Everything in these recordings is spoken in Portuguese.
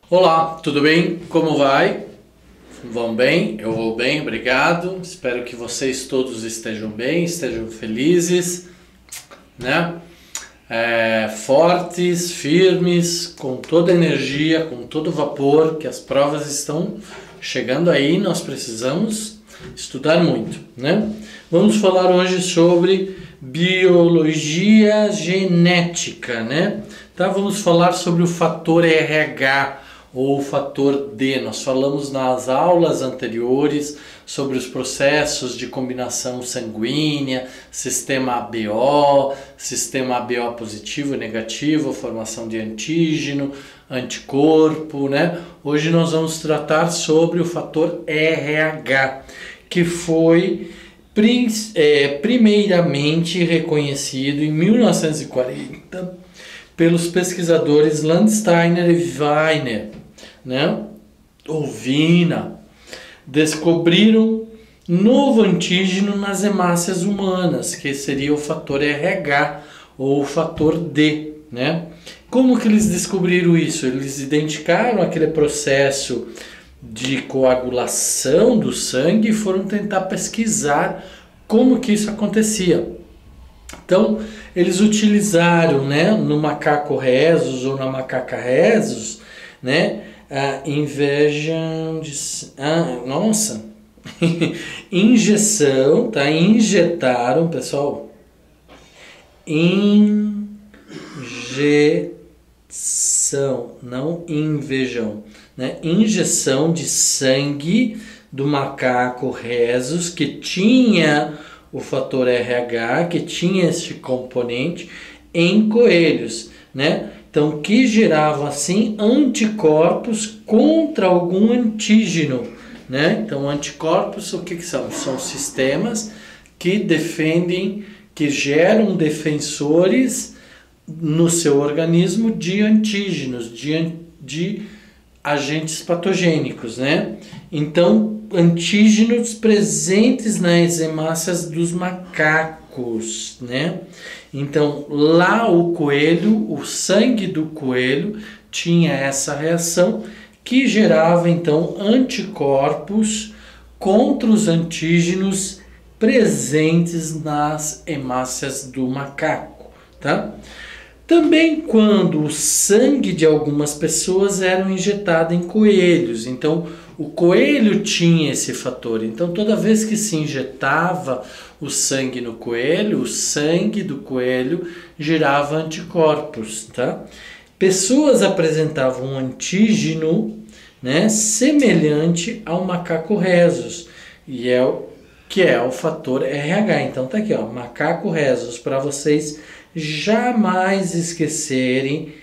Olá, tudo bem? Como vai? Vão bem? Eu vou bem, obrigado. Espero que vocês todos estejam bem, estejam felizes, né? Fortes, firmes, com toda a energia, com todo o vapor, que as provas estão chegando aí, nós precisamos estudar muito, né? Vamos falar hoje sobre biologia genética, né? Tá, vamos falar sobre o fator RH ou o fator D. Nós falamos nas aulas anteriores sobre os processos de combinação sanguínea, sistema ABO, sistema ABO positivo e negativo, formação de antígeno, anticorpo, né? Hoje nós vamos tratar sobre o fator RH, que foi primeiramente reconhecido em 1940 pelos pesquisadores Landsteiner e Weiner, né? Ou Wiener. Descobriram novo antígeno nas hemácias humanas, que seria o fator RH ou o fator D, né? Como que eles descobriram isso? Eles identificaram aquele processo de coagulação do sangue e foram tentar pesquisar como que isso acontecia. Então, eles utilizaram, né, no macaco rhesus ou na macaca rhesus, né, a inversão de... injeção, tá? Injetaram, pessoal. Injeção, não invejam, né? Injeção de sangue do macaco rhesus que tinha o fator RH, que tinha este componente em coelhos, né? Então, que gerava assim anticorpos contra algum antígeno, né? Então, anticorpos, o que são? São sistemas que defendem, que geram defensores no seu organismo de antígenos, de agentes patogênicos, né? Então, antígenos presentes nas hemácias dos macacos, né? Então, lá o coelho, o sangue do coelho tinha essa reação que gerava, então, anticorpos contra os antígenos presentes nas hemácias do macaco, tá? Também quando o sangue de algumas pessoas era injetado em coelhos, então o coelho tinha esse fator. Então toda vez que se injetava o sangue no coelho, o sangue do coelho gerava anticorpos, tá? Pessoas apresentavam um antígeno, né, semelhante ao macaco rhesus, que é o fator RH. Então tá aqui, ó, macaco rhesus, para vocês jamais esquecerem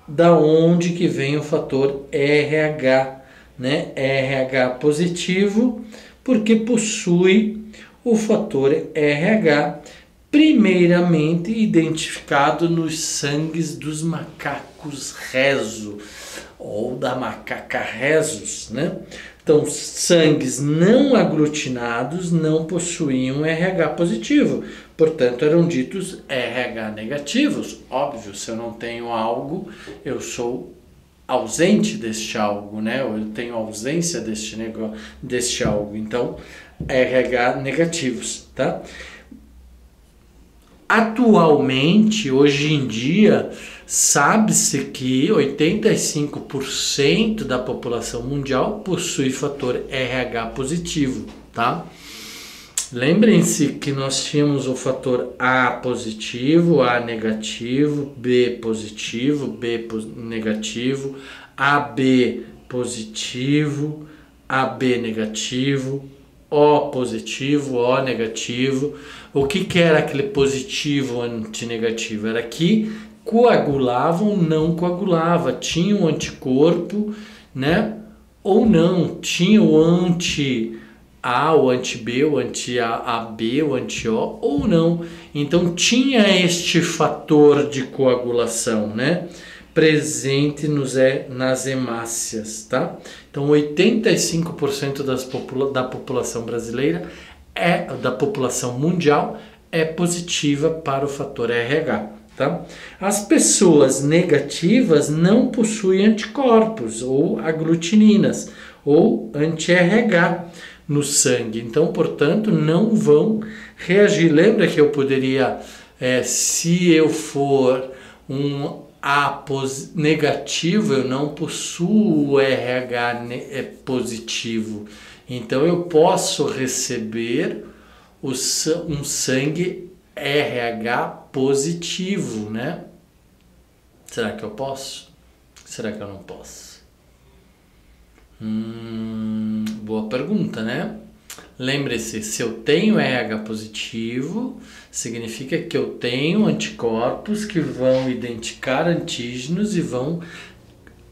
da onde que vem o fator RH, né? RH positivo, porque possui o fator RH primeiramente identificado nos sangues dos macacos rhesus ou da macaca rhesus, né? Então, sangues não aglutinados não possuíam RH positivo, portanto, eram ditos RH negativos. Óbvio, se eu não tenho algo, eu sou ausente deste algo, né? Ou eu tenho ausência deste algo. Então, RH negativos, tá? Atualmente, hoje em dia, sabe-se que 85% da população mundial possui fator RH positivo, tá? Lembrem-se que nós tínhamos o fator A positivo, A negativo, B positivo, negativo, AB positivo, AB negativo, O positivo, O negativo. O que era aquele positivo antinegativo? Era que coagulavam ou não coagulava, tinha um anticorpo, né? Ou não, tinha o anti-A, o anti-B, o anti-AB, o anti-O, ou não. Então tinha este fator de coagulação, né? Presente nas hemácias, tá? Então 85% da população brasileira da população mundial é positiva para o fator RH, tá? As pessoas negativas não possuem anticorpos ou aglutininas ou anti-RH no sangue, então, portanto, não vão reagir. Lembra que eu poderia, se eu for um A negativo, eu não possuo o RH positivo, então eu posso receber um sangue RH positivo, né? Será que eu posso? Será que eu não posso? Boa pergunta, né? Lembre-se, se eu tenho RH positivo, significa que eu tenho anticorpos que vão identificar antígenos e vão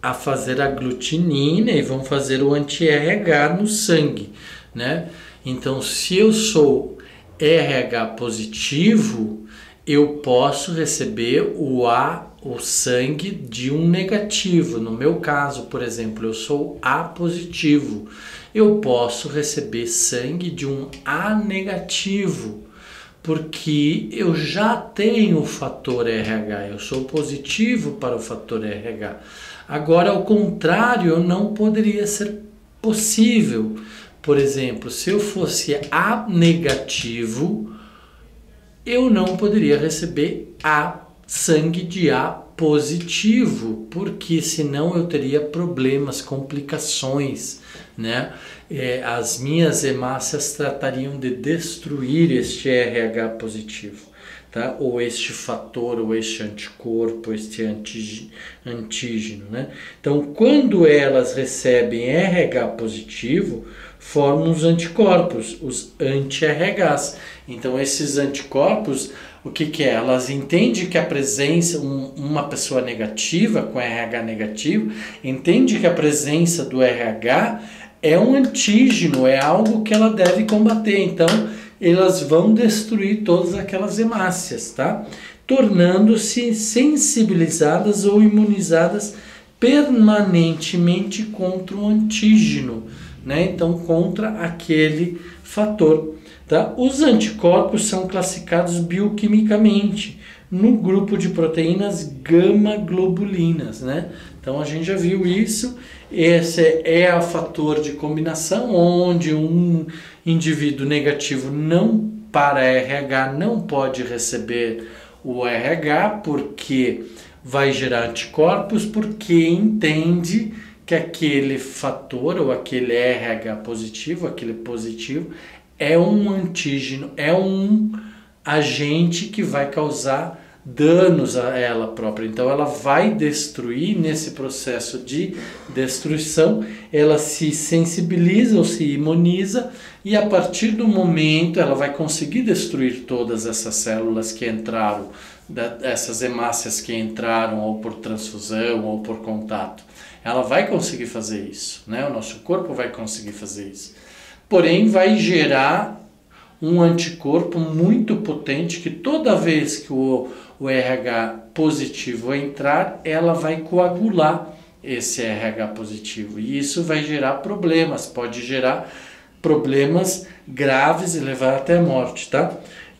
a fazer a aglutinina e vão fazer o anti-RH no sangue, né? Então, se eu sou RH positivo, eu posso receber o sangue de um negativo. No meu caso, por exemplo, eu sou A positivo. Eu posso receber sangue de um A negativo, porque eu já tenho o fator RH, eu sou positivo para o fator RH. Agora, ao contrário, não poderia ser possível. Por exemplo, se eu fosse A negativo, eu não poderia receber sangue de A positivo, porque senão eu teria problemas, complicações, né? As minhas hemácias tratariam de destruir este RH positivo, tá? Ou este fator, ou este anticorpo, este antígeno, né? Então, quando elas recebem RH positivo, formam os anticorpos, os anti-RHs. Então, esses anticorpos, o que é? Elas entendem que a presença, uma pessoa negativa, com RH negativo, entende que a presença do RH é um antígeno, é algo que ela deve combater. Então, elas vão destruir todas aquelas hemácias, tá? Tornando-se sensibilizadas ou imunizadas permanentemente contra o antígeno, né? Então, contra aquele fator. Tá? Os anticorpos são classificados bioquimicamente no grupo de proteínas gama-globulinas, né? Então a gente já viu isso. Esse é o fator de combinação onde um indivíduo negativo não para RH não pode receber o RH porque vai gerar anticorpos, porque entende que aquele fator ou aquele RH positivo, aquele positivo, é um antígeno, é um agente que vai causar danos a ela própria. Então ela vai destruir, nesse processo de destruição, ela se sensibiliza ou se imuniza e a partir do momento ela vai conseguir destruir todas essas células que entraram, essas hemácias que entraram ou por transfusão ou por contato. Ela vai conseguir fazer isso, né? O nosso corpo vai conseguir fazer isso. Porém, vai gerar um anticorpo muito potente que toda vez que o RH positivo entrar, ela vai coagular esse RH positivo. E isso vai gerar problemas, pode gerar problemas graves e levar até a morte, tá?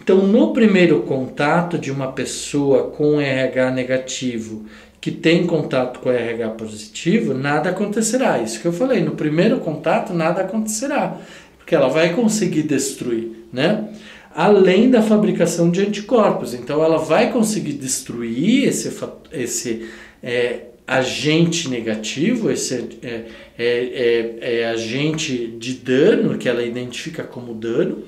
Então, no primeiro contato de uma pessoa com RH negativo que tem contato com RH positivo, nada acontecerá. Isso que eu falei, no primeiro contato nada acontecerá, porque ela vai conseguir destruir, né? Além da fabricação de anticorpos. Então ela vai conseguir destruir esse agente negativo, esse agente de dano, que ela identifica como dano,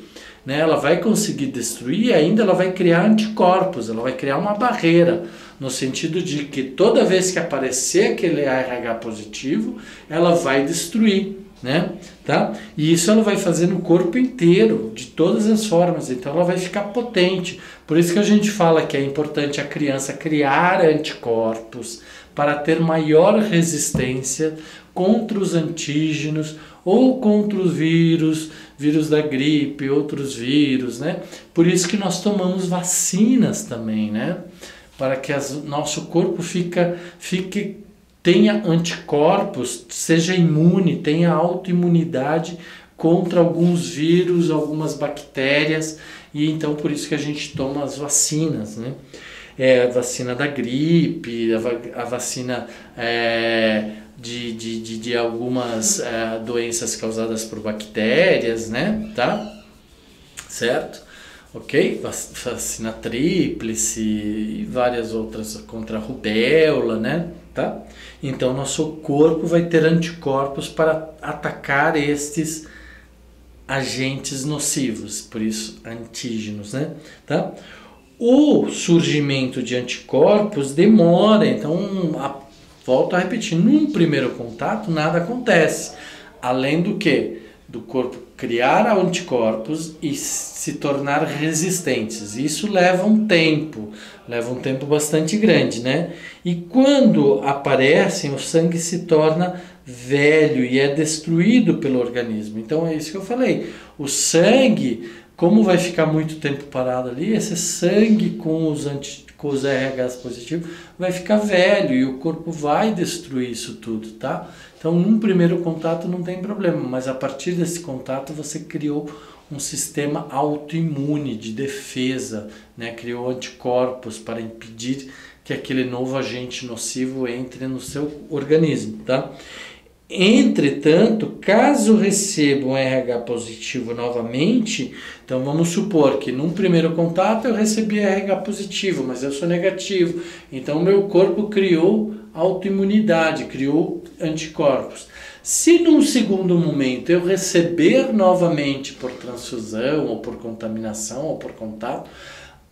né? Ela vai conseguir destruir e ainda ela vai criar anticorpos, ela vai criar uma barreira, no sentido de que toda vez que aparecer aquele RH positivo, ela vai destruir, né? Tá? E isso ela vai fazer no corpo inteiro, de todas as formas, então ela vai ficar potente. Por isso que a gente fala que é importante a criança criar anticorpos para ter maior resistência contra os antígenos ou contra os vírus da gripe, outros vírus, né? Por isso que nós tomamos vacinas também, né? Para que nosso corpo tenha anticorpos, seja imune, tenha autoimunidade contra alguns vírus, algumas bactérias, e então por isso que a gente toma as vacinas, né? a vacina da gripe, a vacina de algumas doenças causadas por bactérias, né? Tá? Certo? Ok? Vacina tríplice e várias outras contra a rubéola, né? Tá? Então, nosso corpo vai ter anticorpos para atacar estes agentes nocivos, por isso antígenos, né? Tá? O surgimento de anticorpos demora, então, volto a repetir, num primeiro contato nada acontece, além do que? Do corpo criar anticorpos e se tornar resistentes. Isso leva um tempo bastante grande, né? E quando aparecem, o sangue se torna velho e é destruído pelo organismo. Então é isso que eu falei. O sangue, como vai ficar muito tempo parado ali, esse sangue com os RHs positivos vai ficar velho e o corpo vai destruir isso tudo, tá? Então, num primeiro contato não tem problema, mas a partir desse contato você criou um sistema autoimune de defesa, né? Criou anticorpos para impedir que aquele novo agente nocivo entre no seu organismo, tá? Entretanto, caso receba um RH positivo novamente, então vamos supor que num primeiro contato eu recebi RH positivo, mas eu sou negativo, então meu corpo criou autoimunidade, criou anticorpos. Se num segundo momento eu receber novamente por transfusão, ou por contaminação, ou por contato,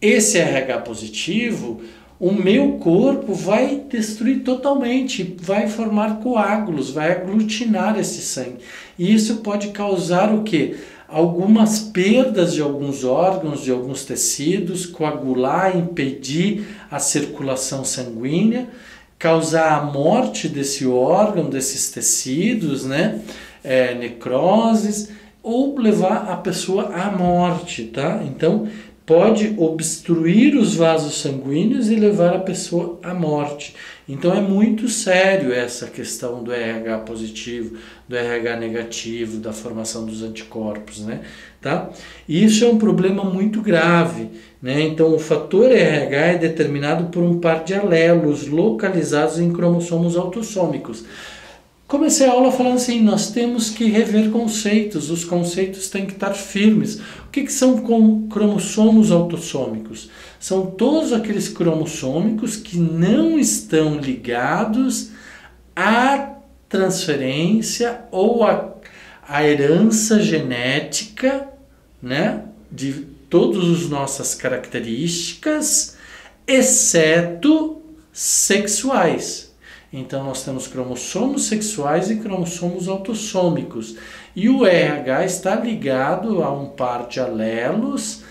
esse RH positivo, o meu corpo vai destruir totalmente, vai formar coágulos, vai aglutinar esse sangue. E isso pode causar o quê? Algumas perdas de alguns órgãos, de alguns tecidos, coagular, impedir a circulação sanguínea, causar a morte desse órgão, desses tecidos, né? Necroses, ou levar a pessoa à morte, tá? Então, pode obstruir os vasos sanguíneos e levar a pessoa à morte. Então é muito sério essa questão do RH positivo, do RH negativo, da formação dos anticorpos, né? Tá? Isso é um problema muito grave, né? Então o fator RH é determinado por um par de alelos localizados em cromossomos autossômicos. Comecei a aula falando assim, nós temos que rever conceitos, os conceitos têm que estar firmes. O que são cromossomos autossômicos? São todos aqueles cromossômicos que não estão ligados à transferência ou à herança genética, né, de todas as nossas características, exceto sexuais. Então, nós temos cromossomos sexuais e cromossomos autossômicos. E o RH está ligado a um par de alelos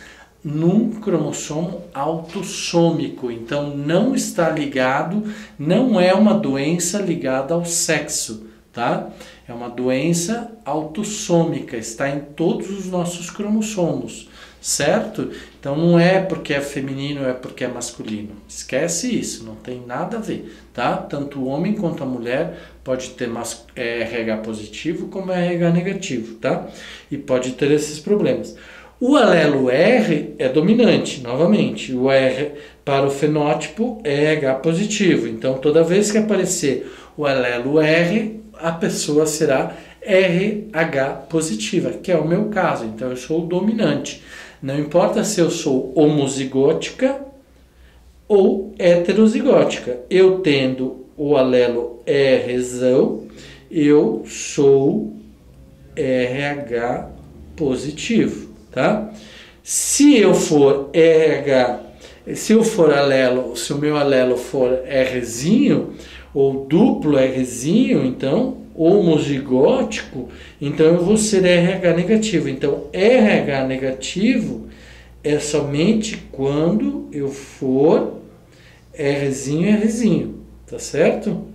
num cromossomo autossômico. Então, não está ligado, não é uma doença ligada ao sexo, tá? É uma doença autossômica, está em todos os nossos cromossomos, certo? Então não é porque é feminino, é porque é masculino. Esquece isso, não tem nada a ver, tá? Tanto o homem quanto a mulher pode ter RH positivo como RH negativo, tá? E pode ter esses problemas. O alelo R é dominante, novamente. O R para o fenótipo é RH positivo. Então toda vez que aparecer o alelo R, a pessoa será RH positiva, que é o meu caso. Então eu sou o dominante. Não importa se eu sou homozigótica ou heterozigótica. Eu tendo o alelo Rzão, eu sou RH positivo, tá? Se eu for se o meu alelo for Rzinho ou duplo Rzinho, então homozigótico, então eu vou ser RH negativo. Então, RH negativo é somente quando eu for Rzinho, tá certo?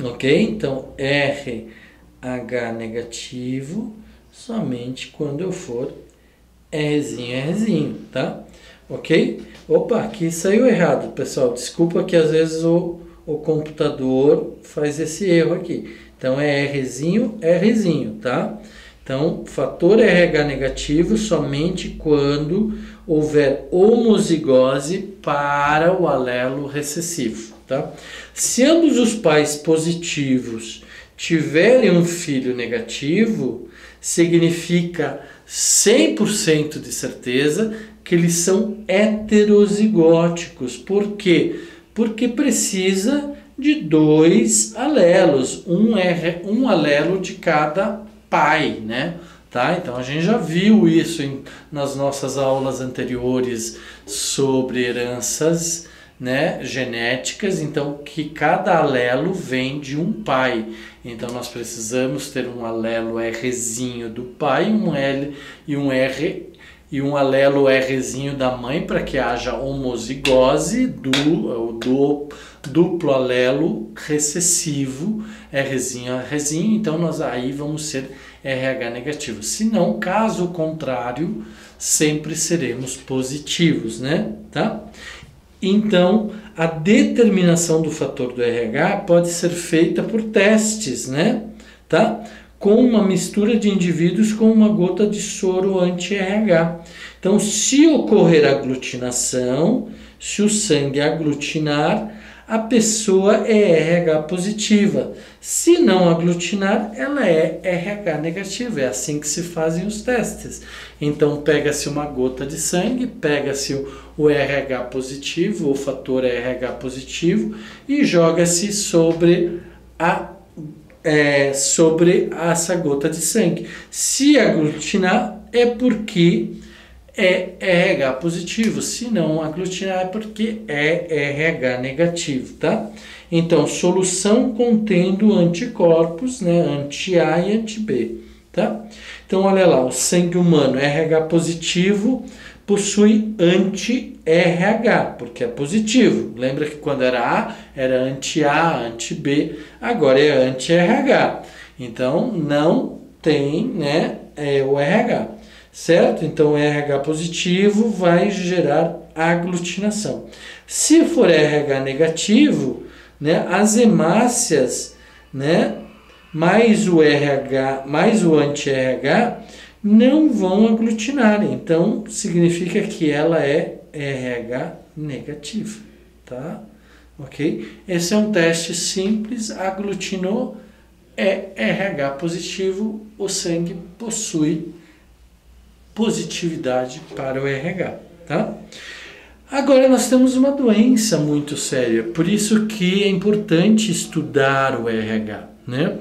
Ok? Então, RH negativo somente quando eu for Rzinho, tá? Ok? Opa, aqui saiu errado, pessoal. Desculpa que às vezes o computador faz esse erro aqui. Então é Rzinho, tá? Então, fator RH negativo somente quando houver homozigose para o alelo recessivo, tá? Se ambos os pais positivos tiverem um filho negativo, significa 100% de certeza que eles são heterozigóticos. Por quê? Porque precisa de 2 alelos, um alelo de cada pai, né? Tá? Então a gente já viu isso nas nossas aulas anteriores sobre heranças, né, genéticas, então que cada alelo vem de um pai. Então nós precisamos ter um alelo Rzinho do pai, um L e um R e um alelo Rzinho da mãe para que haja homozigose do duplo alelo recessivo Rzinho a Rzinho. Então nós aí vamos ser RH negativo. Se não, caso contrário, sempre seremos positivos, né? Tá? Então, a determinação do fator do RH pode ser feita por testes, né? Tá? Com uma mistura de indivíduos com uma gota de soro anti-RH. Então, se ocorrer aglutinação, se o sangue aglutinar, a pessoa é RH positiva. Se não aglutinar, ela é RH negativa. É assim que se fazem os testes. Então, pega-se uma gota de sangue, pega-se o RH positivo, o fator RH positivo, e joga-se sobre essa gota de sangue. Se aglutinar, é porque é RH positivo, se não aglutinar é porque é RH negativo, tá? Então, solução contendo anticorpos, né, anti-A e anti-B, tá? Então, olha lá, o sangue humano RH positivo possui anti-RH, porque é positivo. Lembra que quando era A, era anti-A, anti-B, agora é anti-RH. Então, não tem, né, o RH. Certo? Então, RH positivo vai gerar aglutinação. Se for RH negativo, né, as hemácias, né, mais o RH, mais o anti-RH, não vão aglutinar. Então, significa que ela é RH negativa, tá? Ok? Esse é um teste simples, aglutinou, é RH positivo, o sangue possui positividade para o RH, tá? Agora nós temos uma doença muito séria, por isso que é importante estudar o RH, né?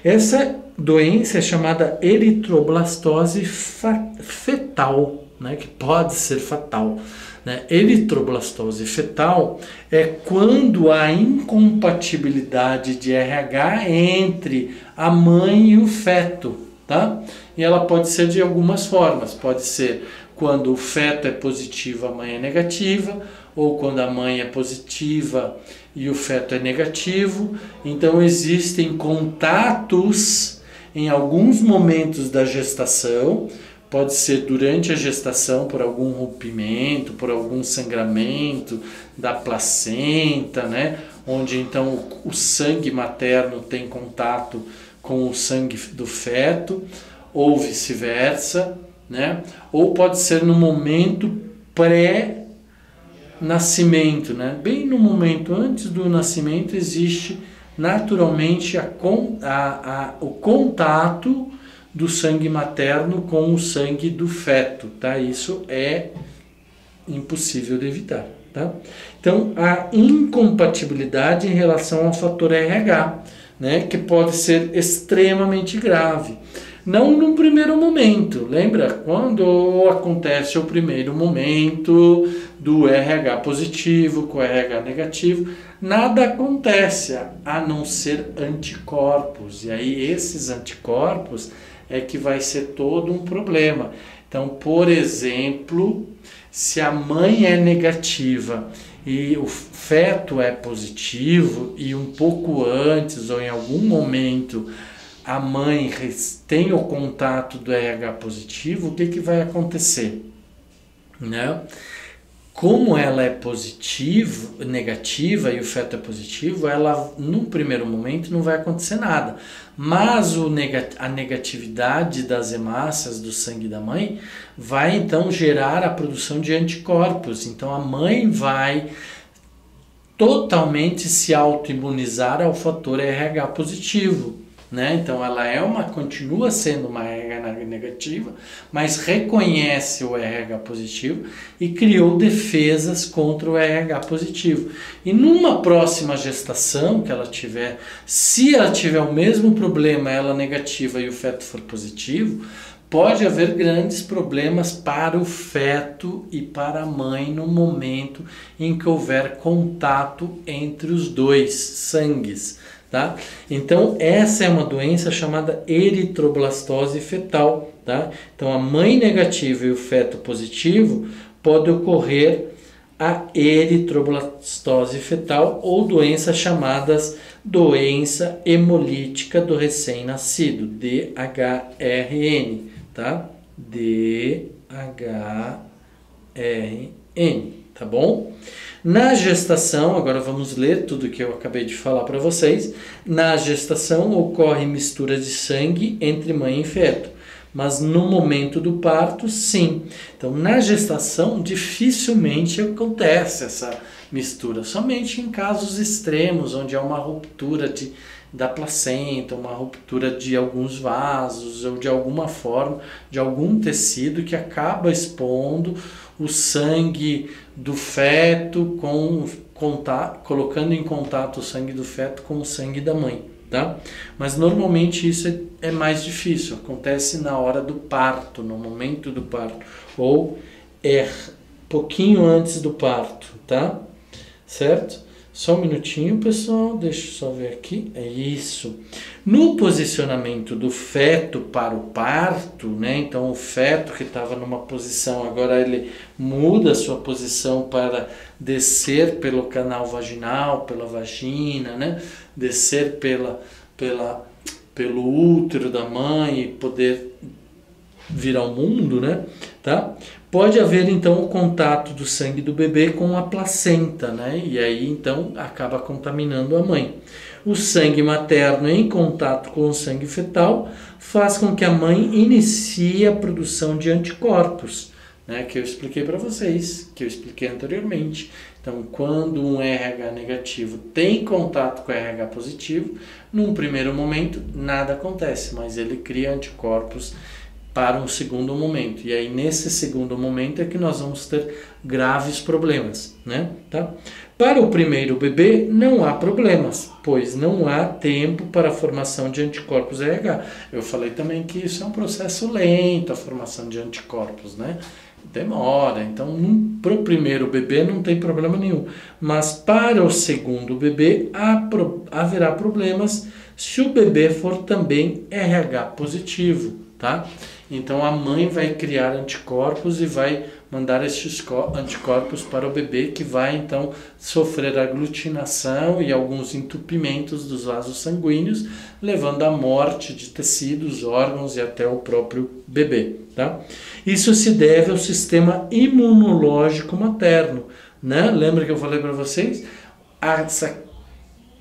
Essa doença é chamada eritroblastose fetal, né? Que pode ser fatal, né? Eritroblastose fetal é quando há incompatibilidade de RH entre a mãe e o feto, tá? E ela pode ser de algumas formas. Pode ser quando o feto é positivo, a mãe é negativa, ou quando a mãe é positiva e o feto é negativo. Então existem contatos em alguns momentos da gestação. Pode ser durante a gestação por algum rompimento, por algum sangramento da placenta, né? Onde então o sangue materno tem contato com o sangue do feto, ou vice-versa, né? Ou pode ser no momento pré-nascimento, né? Bem no momento antes do nascimento existe naturalmente o contato do sangue materno com o sangue do feto, tá? Isso é impossível de evitar, tá? Então, a incompatibilidade em relação ao fator RH, né? Que pode ser extremamente grave. Não no primeiro momento, lembra? Quando acontece o primeiro momento do RH positivo com RH negativo, nada acontece a não ser anticorpos. E aí esses anticorpos é que vai ser todo um problema. Então, por exemplo, se a mãe é negativa e o feto é positivo e um pouco antes ou em algum momento a mãe tem o contato do RH positivo, o que vai acontecer? Né? como ela é negativa e o feto é positivo, ela num primeiro momento não vai acontecer nada. Mas a negatividade das hemácias do sangue da mãe vai então gerar a produção de anticorpos. Então a mãe vai totalmente se autoimunizar ao fator RH positivo, né? Então ela continua sendo uma RH negativa, mas reconhece o RH positivo e criou defesas contra o RH positivo. E numa próxima gestação que ela tiver, se ela tiver o mesmo problema, ela negativa e o feto for positivo, pode haver grandes problemas para o feto e para a mãe no momento em que houver contato entre os dois sangues. Tá? Então essa é uma doença chamada eritroblastose fetal. Tá? Então a mãe negativa e o feto positivo pode ocorrer a eritroblastose fetal ou doenças chamadas doença hemolítica do recém-nascido, DHRN. Tá? DHRN, tá bom? Na gestação, agora vamos ler tudo que eu acabei de falar para vocês. Na gestação ocorre mistura de sangue entre mãe e feto, mas no momento do parto, sim. Então, na gestação, dificilmente acontece essa mistura, somente em casos extremos, onde há uma ruptura da placenta, uma ruptura de alguns vasos ou de alguma forma, de algum tecido que acaba expondo o sangue do feto colocando em contato o sangue do feto com o sangue da mãe, tá? Mas normalmente isso é mais difícil, acontece na hora do parto, no momento do parto, ou pouquinho antes do parto, tá? Certo? Só um minutinho, pessoal, deixa eu só ver aqui, é isso. No posicionamento do feto para o parto, né? Então o feto que estava numa posição, agora ele muda a sua posição para descer pelo canal vaginal, pela vagina, né? Descer pelo útero da mãe e poder vir ao mundo, né? Tá? Pode haver então o contato do sangue do bebê com a placenta, né? E aí então acaba contaminando a mãe. O sangue materno em contato com o sangue fetal faz com que a mãe inicie a produção de anticorpos, né? Que eu expliquei para vocês, que eu expliquei anteriormente. Então, quando um RH negativo tem contato com o RH positivo, num primeiro momento nada acontece, mas ele cria anticorpos para um segundo momento. E aí, nesse segundo momento é que nós vamos ter graves problemas, né? Tá? Para o primeiro bebê, não há problemas, pois não há tempo para a formação de anticorpos RH. Eu falei também que isso é um processo lento, a formação de anticorpos, né? Demora. Então, para o primeiro bebê não tem problema nenhum. Mas para o segundo bebê, haverá problemas se o bebê for também RH positivo, tá? Então a mãe vai criar anticorpos e vai mandar esses anticorpos para o bebê, que vai então sofrer aglutinação e alguns entupimentos dos vasos sanguíneos, levando à morte de tecidos, órgãos e até o próprio bebê, tá? Isso se deve ao sistema imunológico materno, né? Lembra que eu falei para vocês? Essa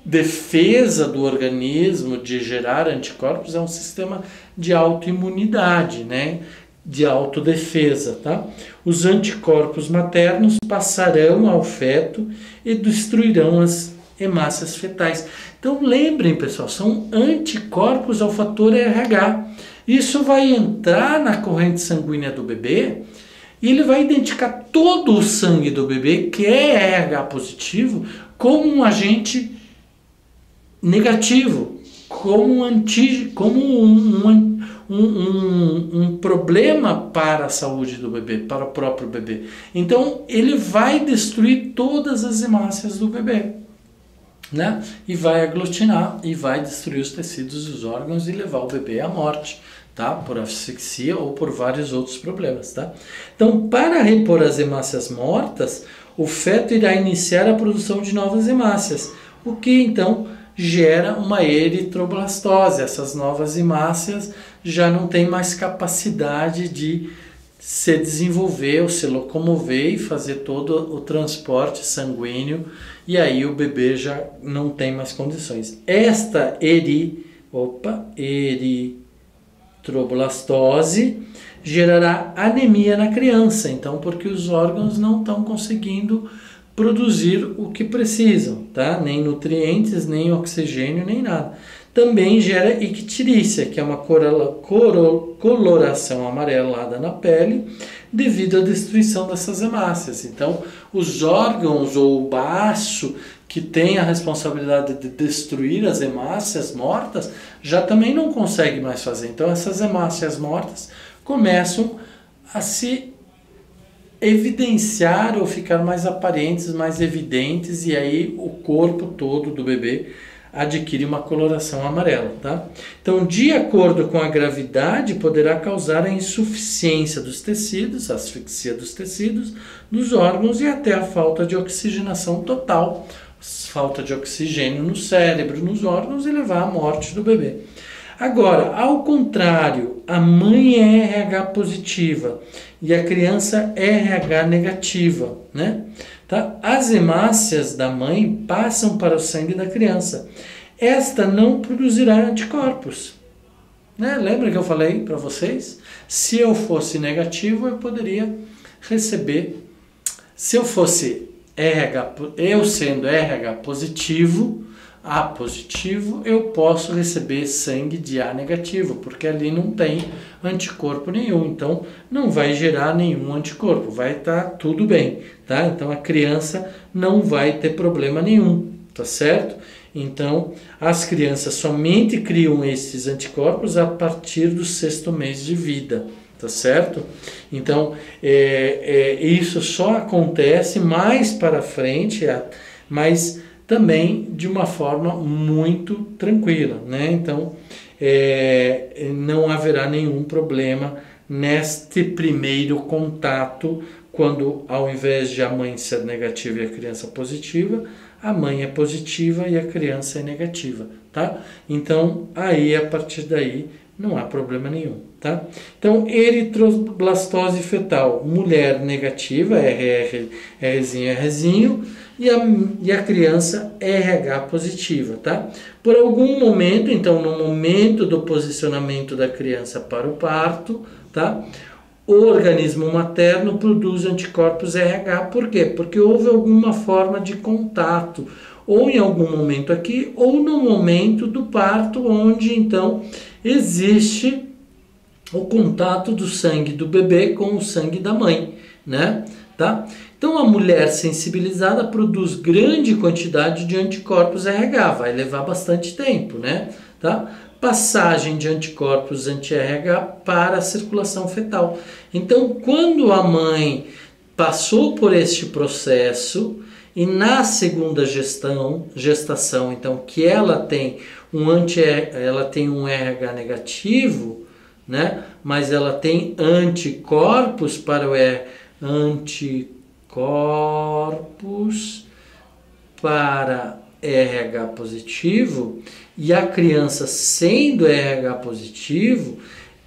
defesa do organismo de gerar anticorpos é um sistema de autoimunidade, né? De autodefesa, tá? Os anticorpos maternos passarão ao feto e destruirão as hemácias fetais. Então lembrem, pessoal, são anticorpos ao fator RH. Isso vai entrar na corrente sanguínea do bebê e ele vai identificar todo o sangue do bebê, que é RH positivo, como um agente negativo, como um problema para a saúde do bebê, para o próprio bebê. Então, ele vai destruir todas as hemácias do bebê, né? E vai aglutinar e vai destruir os tecidos e os órgãos e levar o bebê à morte, tá? Por asfixia ou por vários outros problemas, tá? Então, para repor as hemácias mortas, o feto irá iniciar a produção de novas hemácias, o que então gera uma eritroblastose. Essas novas hemácias já não têm mais capacidade de se desenvolver, ou se locomover e fazer todo o transporte sanguíneo, e aí o bebê já não tem mais condições. Esta eritroblastose gerará anemia na criança, então, porque os órgãos não estão conseguindo produzir o que precisam, tá? Nem nutrientes, nem oxigênio, nem nada. Também gera icterícia, que é uma coloração amarelada na pele devido à destruição dessas hemácias. Então, os órgãos ou o baço que tem a responsabilidade de destruir as hemácias mortas já também não consegue mais fazer. Então, essas hemácias mortas começam a se evidenciar ou ficar mais aparentes, mais evidentes, e aí o corpo todo do bebê adquire uma coloração amarela, tá? Então, de acordo com a gravidade, poderá causar a insuficiência dos tecidos, a asfixia dos tecidos, dos órgãos e até a falta de oxigenação total, falta de oxigênio no cérebro, nos órgãos e levar à morte do bebê. Agora, ao contrário, a mãe é RH positiva e a criança é RH negativa, né? Tá? As hemácias da mãe passam para o sangue da criança. Esta não produzirá anticorpos, né? Lembra que eu falei para vocês? Se eu fosse negativo, eu poderia receber. Se eu fosse RH, eu sendo RH positivo, A positivo, eu posso receber sangue de A negativo, porque ali não tem anticorpo nenhum, então não vai gerar nenhum anticorpo, vai estar tudo bem, tá? Então a criança não vai ter problema nenhum, tá certo? Então as crianças somente criam esses anticorpos a partir do 6º mês de vida, tá certo? Então isso só acontece mais para frente, mas também de uma forma muito tranquila, né? Então, não haverá nenhum problema neste primeiro contato, quando ao invés de a mãe ser negativa e a criança positiva, a mãe é positiva e a criança é negativa, tá? Então, aí, a partir daí, não há problema nenhum, tá? Então, eritroblastose fetal, mulher negativa, Rzinho, e a criança RH positiva, tá? Por algum momento, então, no momento do posicionamento da criança para o parto, tá? O organismo materno produz anticorpos RH, por quê? Porque houve alguma forma de contato, ou em algum momento aqui, ou no momento do parto, onde, então, existe o contato do sangue do bebê com o sangue da mãe, né? Tá? Então, a mulher sensibilizada produz grande quantidade de anticorpos RH, vai levar bastante tempo, né? Tá? Passagem de anticorpos anti-RH para a circulação fetal. Então, quando a mãe passou por este processo e na segunda gestação, então, que ela tem um RH negativo, né? Mas ela tem anticorpos para o RH positivo, e a criança sendo RH positivo,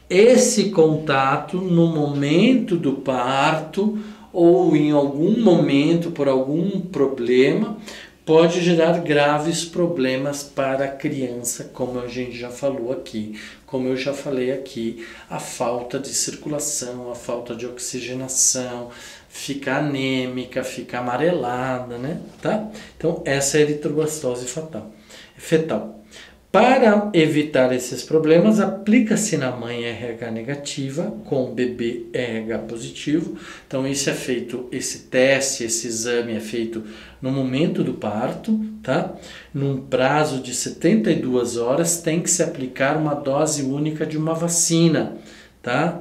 esse contato no momento do parto ou em algum momento por algum problema pode gerar graves problemas para a criança, como a gente já falou aqui, como eu já falei aqui, a falta de circulação, a falta de oxigenação, fica anêmica, fica amarelada, né? Tá? Então, essa é a eritroblastose fetal. Para evitar esses problemas, aplica-se na mãe RH negativa com o bebê RH positivo. Então, isso é feito, esse teste, esse exame é feito no momento do parto, tá? Num prazo de 72 horas, tem que se aplicar uma dose única de uma vacina, tá?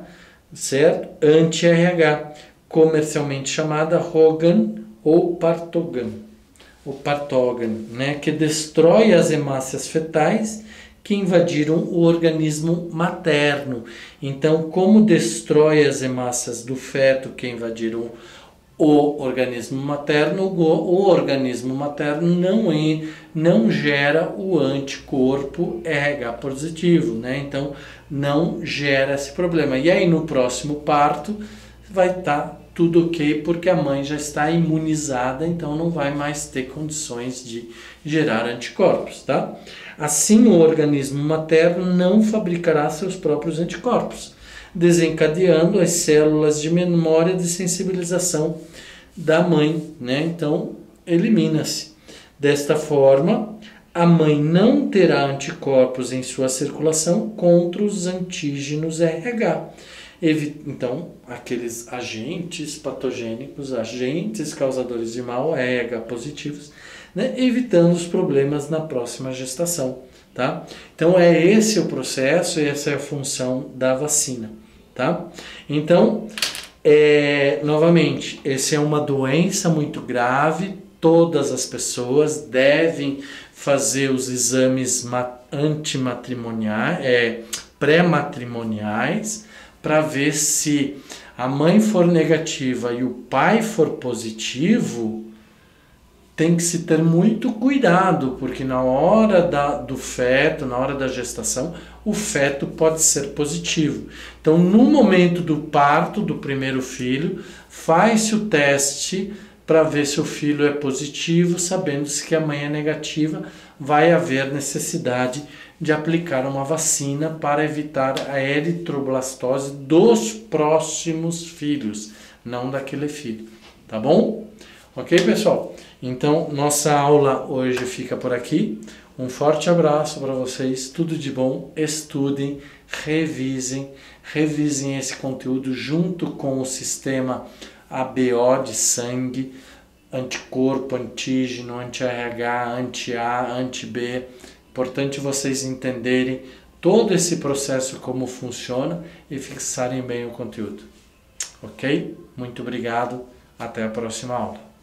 Certo? Anti-RH, comercialmente chamada Rogan ou Partogan. O Partogan, né, que destrói as hemácias fetais que invadiram o organismo materno. Então, como destrói as hemácias do feto que invadiram o organismo materno, o organismo materno não gera o anticorpo RH positivo, né? Então, não gera esse problema. E aí, no próximo parto, vai estar tudo ok, porque a mãe já está imunizada, então não vai mais ter condições de gerar anticorpos, tá? Assim, o organismo materno não fabricará seus próprios anticorpos, desencadeando as células de memória de sensibilização da mãe, né? Então, elimina-se. Desta forma, a mãe não terá anticorpos em sua circulação contra os antígenos RH. Então, aqueles agentes patogênicos, agentes causadores de mal, RH positivos, né? Evitando os problemas na próxima gestação, tá? Então, é esse o processo e essa é a função da vacina, tá? Então, novamente, essa é uma doença muito grave, todas as pessoas devem fazer os exames pré-matrimoniais, para ver se a mãe for negativa e o pai for positivo. Tem que se ter muito cuidado, porque na hora do feto, na hora da gestação, o feto pode ser positivo. Então, no momento do parto do primeiro filho, faz-se o teste para ver se o filho é positivo, sabendo-se que a mãe é negativa, vai haver necessidade de aplicar uma vacina para evitar a eritroblastose dos próximos filhos, não daquele filho, tá bom? Ok, pessoal? Então, nossa aula hoje fica por aqui. Um forte abraço para vocês, tudo de bom, estudem, revisem esse conteúdo junto com o sistema ABO de sangue, anticorpo, antígeno, anti-RH, anti-A, anti-B. Importante vocês entenderem todo esse processo, como funciona e fixarem bem o conteúdo. Ok? Muito obrigado. Até a próxima aula.